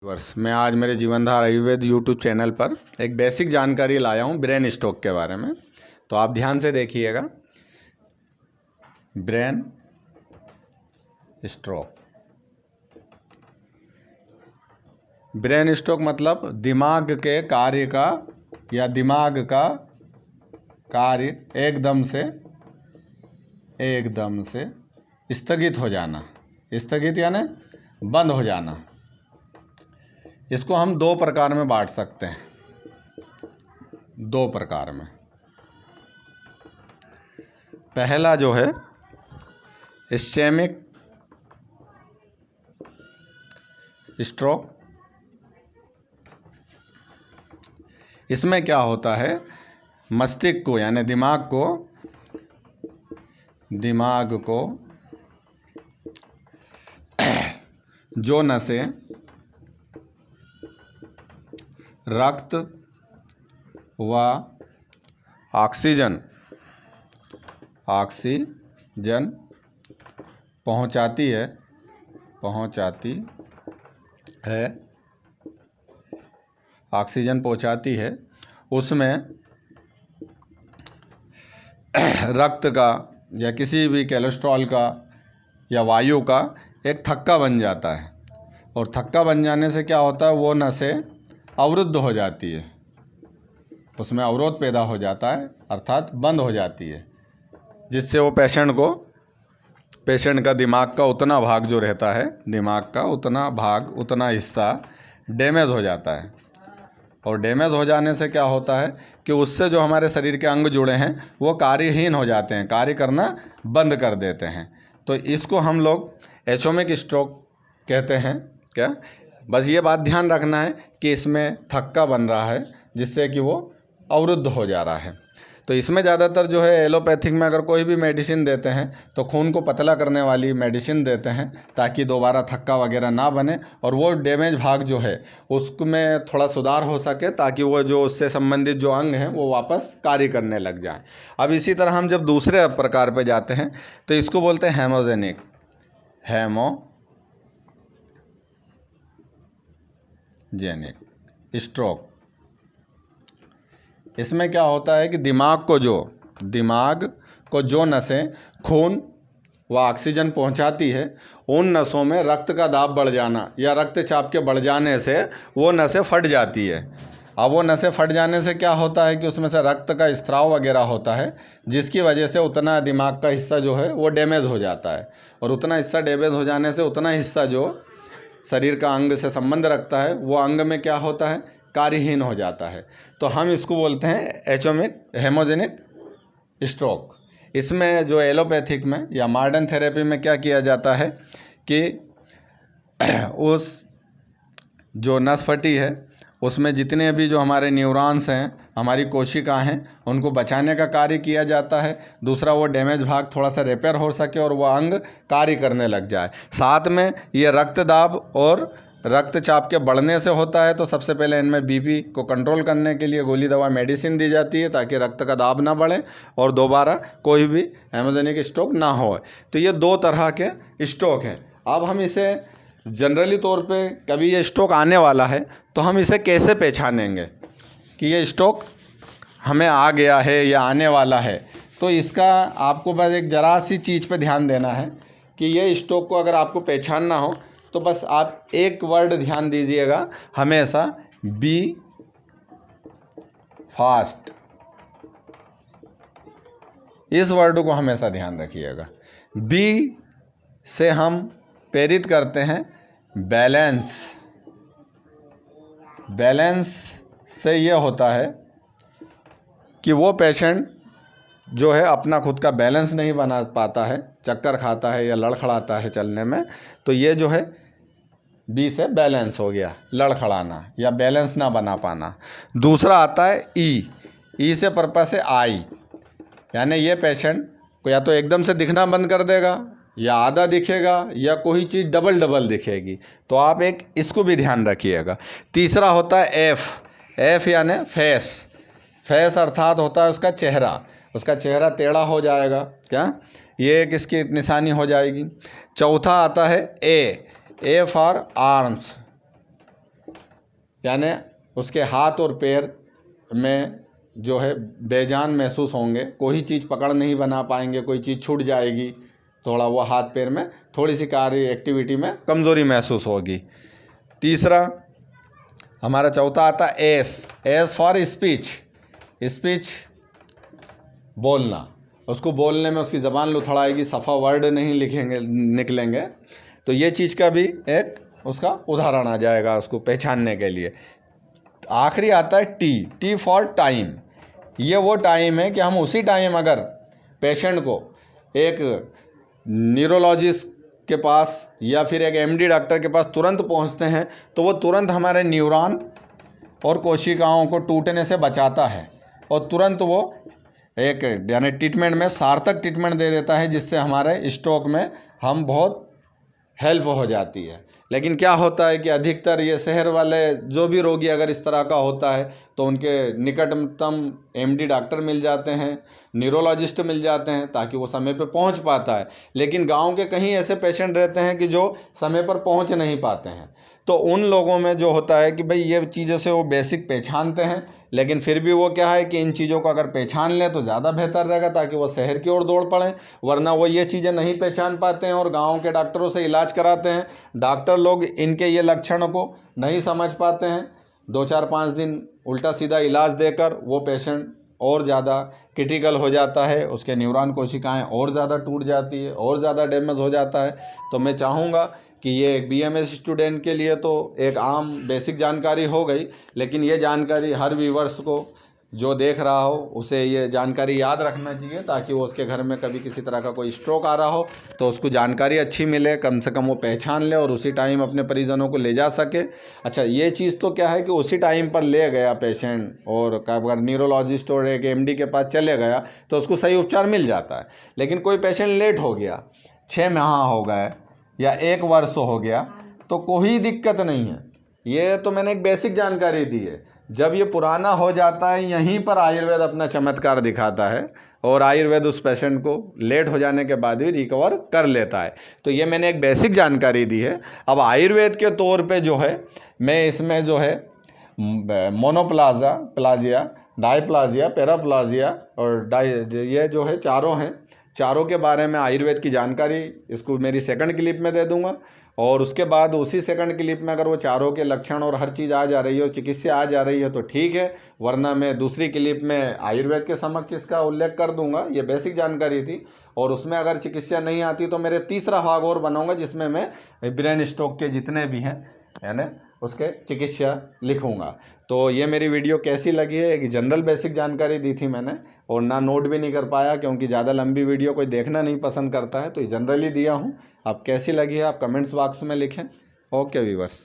वर्ष मैं आज मेरे जीवनधारा आयुर्वेद यूट्यूब चैनल पर एक बेसिक जानकारी लाया हूँ ब्रेन स्ट्रोक के बारे में। तो आप ध्यान से देखिएगा। ब्रेन स्ट्रोक, ब्रेन स्ट्रोक मतलब दिमाग के कार्य का या दिमाग का कार्य एकदम से स्थगित हो जाना। स्थगित यानी बंद हो जाना। इसको हम दो प्रकार में बांट सकते हैं, दो प्रकार में। पहला जो है इस्चेमिक स्ट्रोक। इसमें क्या होता है, मस्तिष्क को यानी दिमाग को जो नसें रक्त व ऑक्सीजन पहुंचाती है ऑक्सीजन पहुंचाती है, उसमें रक्त का या किसी भी कोलेस्ट्रॉल का या वायु का एक थक्का बन जाता है। और थक्का बन जाने से क्या होता है, वो नसें अवरुद्ध हो जाती है, उसमें अवरोध पैदा हो जाता है, अर्थात बंद हो जाती है, जिससे वो पेशेंट का दिमाग का उतना भाग जो रहता है, दिमाग का उतना हिस्सा डैमेज हो जाता है। और डैमेज हो जाने से क्या होता है कि उससे जो हमारे शरीर के अंग जुड़े हैं वो कार्यहीन हो जाते हैं, कार्य करना बंद कर देते हैं। तो इसको हम लोग एचोमिक स्ट्रोक कहते हैं। क्या, बस ये बात ध्यान रखना है कि इसमें थक्का बन रहा है जिससे कि वो अवरुद्ध हो जा रहा है। तो इसमें ज़्यादातर जो है एलोपैथिक में अगर कोई भी मेडिसिन देते हैं तो खून को पतला करने वाली मेडिसिन देते हैं ताकि दोबारा थक्का वगैरह ना बने और वो डैमेज भाग जो है उसमें थोड़ा सुधार हो सके, ताकि वो जो उससे संबंधित जो अंग हैं वो वापस कार्य करने लग जाएं। अब इसी तरह हम जब दूसरे प्रकार पे जाते हैं तो इसको बोलते हैं हेमोजेनिक स्ट्रोक। इसमें क्या होता है कि दिमाग को जो नसें खून व ऑक्सीजन पहुंचाती है, उन नसों में रक्त का दाब बढ़ जाना या रक्तचाप के बढ़ जाने से वो नसें फट जाती है। अब वो नसें फट जाने से क्या होता है कि उसमें से रक्त का स्त्राव वगैरह होता है, जिसकी वजह से उतना दिमाग का हिस्सा जो है वो डैमेज हो जाता है। और उतना हिस्सा डैमेज हो जाने से उतना हिस्सा जो शरीर का अंग से संबंध रखता है वो अंग में क्या होता है, कार्यहीन हो जाता है। तो हम इसको बोलते हैं हेमोजेनिक स्ट्रोक। इसमें जो एलोपैथिक में या मॉडर्न थेरेपी में क्या किया जाता है कि उस जो नस फटी है उसमें जितने भी जो हमारे न्यूरॉन्स हैं, हमारी कोशिकाएं हैं, उनको बचाने का कार्य किया जाता है। दूसरा, वो डैमेज भाग थोड़ा सा रिपेयर हो सके और वो अंग कार्य करने लग जाए। साथ में ये रक्तदाब और रक्तचाप के बढ़ने से होता है। तो सबसे पहले इनमें बीपी को कंट्रोल करने के लिए गोली दवा मेडिसिन दी जाती है ताकि रक्त का दाब ना बढ़े और दोबारा कोई भी हेमोजेनिक स्ट्रोक ना हो। तो ये दो तरह के स्ट्रोक हैं। अब हम इसे जनरली तौर पे कभी ये स्ट्रोक आने वाला है तो हम इसे कैसे पहचानेंगे कि ये स्ट्रोक हमें आ गया है या आने वाला है। तो इसका आपको बस एक ज़रा सी चीज़ पे ध्यान देना है कि ये स्ट्रोक को अगर आपको पहचानना हो तो बस आप एक वर्ड ध्यान दीजिएगा हमेशा, बी फास्ट। इस वर्ड को हमेशा ध्यान रखिएगा। बी से हम प्रेरित करते हैं बैलेंस से ये होता है कि वो पेशेंट जो है अपना खुद का बैलेंस नहीं बना पाता है, चक्कर खाता है या लड़खड़ाता है चलने में, तो ये जो है बी से बैलेंस हो गया, लड़खड़ाना या बैलेंस ना बना पाना। दूसरा आता है ई से पर्पस है आई, यानी ये पेशेंट को या तो एकदम से दिखना बंद कर देगा या आधा दिखेगा या कोई चीज़ डबल दिखेगी। तो आप एक इसको भी ध्यान रखिएगा। तीसरा होता है एफ यानी फेस अर्थात होता है उसका चेहरा टेढ़ा हो जाएगा। क्या, ये एक इसकी निशानी हो जाएगी। चौथा आता है ए फॉर आर्म्स, यानी उसके हाथ और पैर में जो है बेजान महसूस होंगे, कोई चीज़ पकड़ नहीं बना पाएंगे, कोई चीज़ छूट जाएगी, थोड़ा वो हाथ पैर में थोड़ी सी कार्य एक्टिविटी में कमज़ोरी महसूस होगी। तीसरा हमारा चौथा आता है एस फॉर स्पीच। स्पीच बोलना, उसको बोलने में उसकी ज़बान लुथड़ाएगी, सफ़ा वर्ड नहीं निकलेंगे। तो ये चीज़ का भी एक उसका उदाहरण आ जाएगा उसको पहचानने के लिए। आखिरी आता है टी फॉर टाइम। ये वो टाइम है कि हम उसी टाइम अगर पेशेंट को एक न्यूरोलॉजिस्ट के पास या फिर एक एमडी डॉक्टर के पास तुरंत पहुंचते हैं तो वो तुरंत हमारे न्यूरॉन और कोशिकाओं को टूटने से बचाता है और तुरंत वो एक यानी ट्रीटमेंट में सार्थक ट्रीटमेंट दे देता है, जिससे हमारे स्ट्रोक में हम बहुत हेल्प हो जाती है। लेकिन क्या होता है कि अधिकतर ये शहर वाले जो भी रोगी अगर इस तरह का होता है तो उनके निकटतम एमडी डॉक्टर मिल जाते हैं, न्यूरोलॉजिस्ट मिल जाते हैं ताकि वो समय पर पहुंच पाता है। लेकिन गांव के कहीं ऐसे पेशेंट रहते हैं कि जो समय पर पहुंच नहीं पाते हैं। तो उन लोगों में जो होता है कि भाई ये चीज़ों से वो बेसिक पहचानते हैं, लेकिन फिर भी वो क्या है कि इन चीज़ों को अगर पहचान लें तो ज़्यादा बेहतर रहेगा ताकि वो शहर की ओर दौड़ पड़ें। वरना वो ये चीज़ें नहीं पहचान पाते हैं और गाँव के डॉक्टरों से इलाज कराते हैं। डॉक्टर लोग इनके ये लक्षणों को नहीं समझ पाते हैं, 2-4-5 दिन उल्टा सीधा इलाज देकर वो पेशेंट और ज़्यादा क्रिटिकल हो जाता है, उसके न्यूरॉन कोशिकाएं और ज़्यादा टूट जाती है और ज़्यादा डैमेज हो जाता है। तो मैं चाहूँगा कि ये एक बीएमएस स्टूडेंट के लिए तो एक आम बेसिक जानकारी हो गई, लेकिन ये जानकारी हर व्यूअर्स को जो देख रहा हो उसे ये जानकारी याद रखना चाहिए ताकि वो उसके घर में कभी किसी तरह का कोई स्ट्रोक आ रहा हो तो उसको जानकारी अच्छी मिले, कम से कम वो पहचान ले और उसी टाइम अपने परिजनों को ले जा सके। अच्छा, ये चीज़ तो क्या है कि उसी टाइम पर ले गया पेशेंट और अगर न्यूरोलॉजिस्ट और एक एमडी के पास चले गया तो उसको सही उपचार मिल जाता है। लेकिन कोई पेशेंट लेट हो गया, 6 माह हो गए या 1 वर्ष हो गया तो कोई दिक्कत नहीं है। ये तो मैंने एक बेसिक जानकारी दी है। जब ये पुराना हो जाता है यहीं पर आयुर्वेद अपना चमत्कार दिखाता है और आयुर्वेद उस पेशेंट को लेट हो जाने के बाद भी रिकवर कर लेता है। तो ये मैंने एक बेसिक जानकारी दी है। अब आयुर्वेद के तौर पे जो है मैं इसमें जो है मोनोप्लाजिया, डायप्लाजिया, पैराप्लाजिया और ये जो है चारों के बारे में आयुर्वेद की जानकारी इसको मेरी सेकंड क्लिप में दे दूंगा। और उसके बाद उसी सेकंड क्लिप में अगर वो चारों के लक्षण और हर चीज़ आ जा रही है और चिकित्सा आ जा रही है तो ठीक है, वरना मैं दूसरी क्लिप में आयुर्वेद के समक्ष इसका उल्लेख कर दूंगा। ये बेसिक जानकारी थी और उसमें अगर चिकित्सा नहीं आती तो मेरे तीसरा भाग और बनाऊंगा जिसमें मैं ब्रेन स्ट्रोक के जितने भी हैं यानी उसके चिकित्सा लिखूंगा। तो ये मेरी वीडियो कैसी लगी है, एक जनरल बेसिक जानकारी दी थी मैंने और ना नोट भी नहीं कर पाया क्योंकि ज़्यादा लंबी वीडियो कोई देखना नहीं पसंद करता है, तो जनरली दिया हूँ। अब कैसी लगी है आप कमेंट्स बॉक्स में लिखें। Okay viewers.